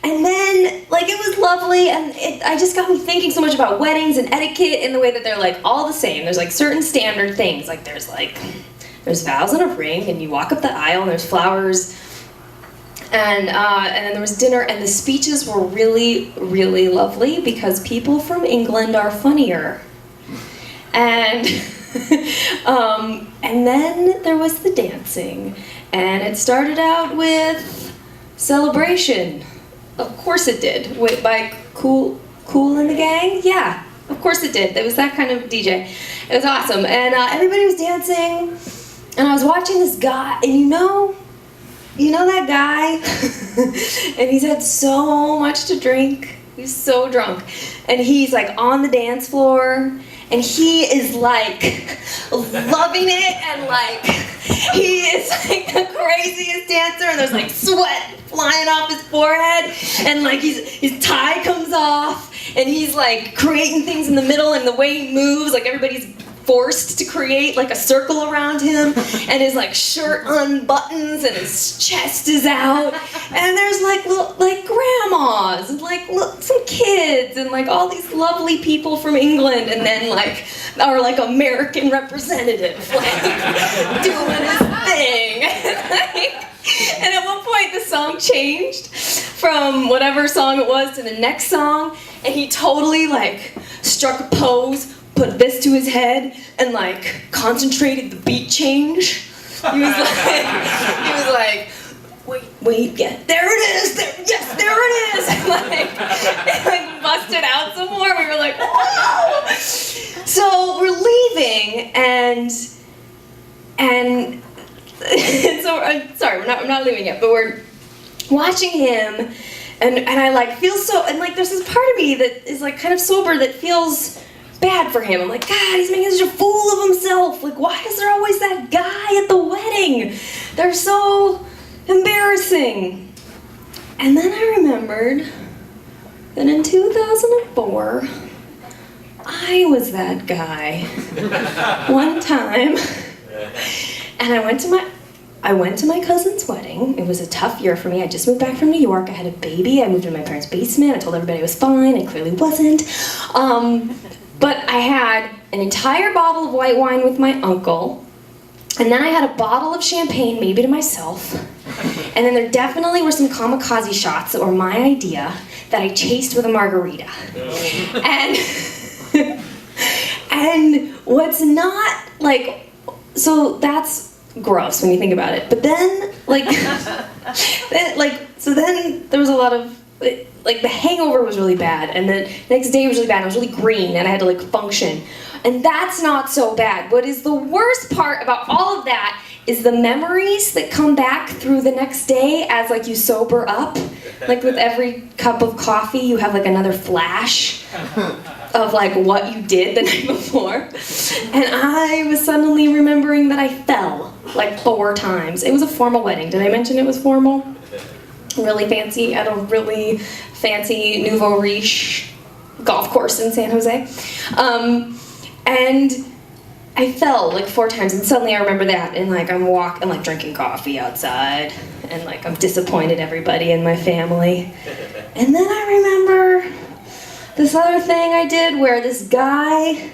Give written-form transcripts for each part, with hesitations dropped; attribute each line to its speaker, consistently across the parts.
Speaker 1: And then, like, it was lovely, and I just got me thinking so much about weddings and etiquette in the way that they're, like, all the same. There's, like, certain standard things. Like, there's vows and a ring, and you walk up the aisle, and there's flowers. And then there was dinner, and the speeches were really, really lovely because people from England are funnier. And, and then there was the dancing. And it started out with Celebration. Of course it did. By Cool and the Gang? Yeah, of course it did. It was that kind of DJ. It was awesome. And everybody was dancing. And I was watching this guy, and you know that guy? And he's had so much to drink. He's so drunk. And he's like on the dance floor. And he is like loving it, and like he is like the craziest dancer, and there's like sweat flying off his forehead, and like his tie comes off, and he's like creating things in the middle, and the way he moves, like everybody's forced to create like a circle around him, and his like shirt unbuttons and his chest is out, and there's like grandmas and like some kids and like all these lovely people from England, and then like our like American representative like doing his thing. And at one point the song changed from whatever song it was to the next song, and he totally like struck a pose, put this to his head, and like concentrated the beat change. He was like, wait, yeah, there it is, yes, there it is. And like busted out some more. We were like, whoa! So we're leaving, and so I'm sorry, we're not leaving yet, but we're watching him, and I like feel so, and like there's this part of me that is like kind of sober that feels bad for him. I'm like, God, he's making such a fool of himself. Like, why is there always that guy at the wedding? They're so embarrassing. And then I remembered that in 2004, I was that guy. One time, and I went to my cousin's wedding. It was a tough year for me. I just moved back from New York. I had a baby. I moved into my parents' basement. I told everybody it was fine. It clearly wasn't. But I had an entire bottle of white wine with my uncle, and then I had a bottle of champagne, maybe to myself, and then there definitely were some kamikaze shots that were my idea that I chased with a margarita. And what's not, like, so that's gross when you think about it, but then, like, then there was a lot of, like the hangover was really bad, and the next day was really bad. I was really green, and I had to like function, and that's not so bad. What is the worst part about all of that is the memories that come back through the next day as like you sober up. Like with every cup of coffee, you have like another flash of like what you did the night before, and I was suddenly remembering that I fell like 4 times. It was a formal wedding. Did I mention it was formal? Really fancy, at a really fancy nouveau riche golf course in San Jose. And I fell like 4 times, and suddenly I remember that, and like I'm like drinking coffee outside, and like I've disappointed everybody in my family. And then I remember this other thing I did where this guy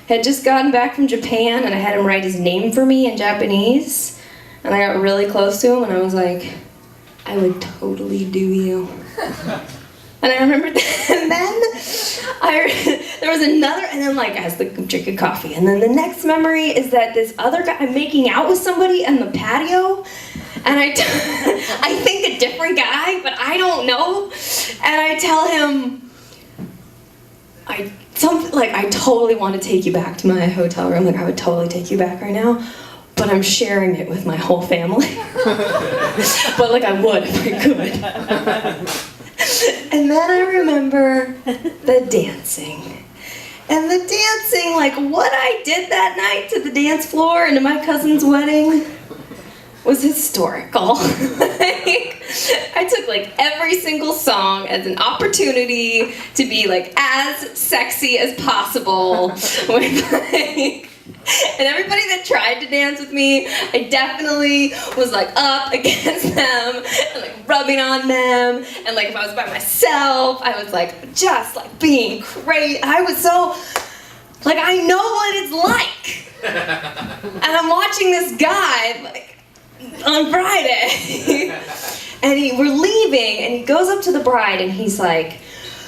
Speaker 1: had just gotten back from Japan, and I had him write his name for me in Japanese, and I got really close to him, and I was like, I would totally do you. And I remember that, and then there was another, and then like as I'm drinking coffee, and then the next memory is that this other guy, I'm making out with somebody on the patio, and I think a different guy, but I don't know, and I tell him, I totally want to take you back to my hotel room, like I would totally take you back right now, but I'm sharing it with my whole family. But like I would if I could. And then I remember the dancing. And the dancing, like what I did that night to the dance floor and to my cousin's wedding was historical. Like, I took like every single song as an opportunity to be like as sexy as possible with like, and everybody that tried to dance with me, I definitely was like up against them and like rubbing rubbing on them, and like if I was by myself, I was like just like being crazy. I was so like, I know what it's like. And I'm watching this guy like on Friday, and we're leaving, and he goes up to the bride, and he's like,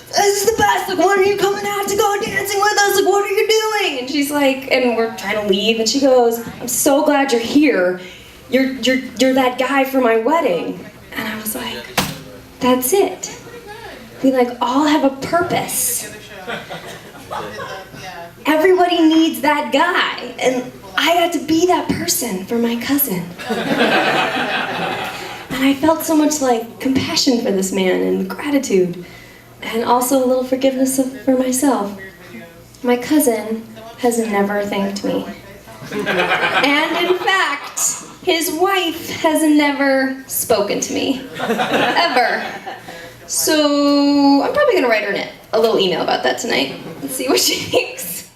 Speaker 1: "This is the best, like, when are you coming out to go dancing with us? Like, what are you doing?" And she's like, and we're trying to leave, and she goes, "I'm so glad you're here. You're that guy for my wedding." And I was like, that's it. We like all have a purpose. Everybody needs that guy, and I got to be that person for my cousin. And I felt so much like compassion for this man and gratitude. And also a little forgiveness for myself. My cousin has never thanked me. And in fact, his wife has never spoken to me. Ever. So I'm probably gonna write her a little email about that tonight. Let's see what she thinks.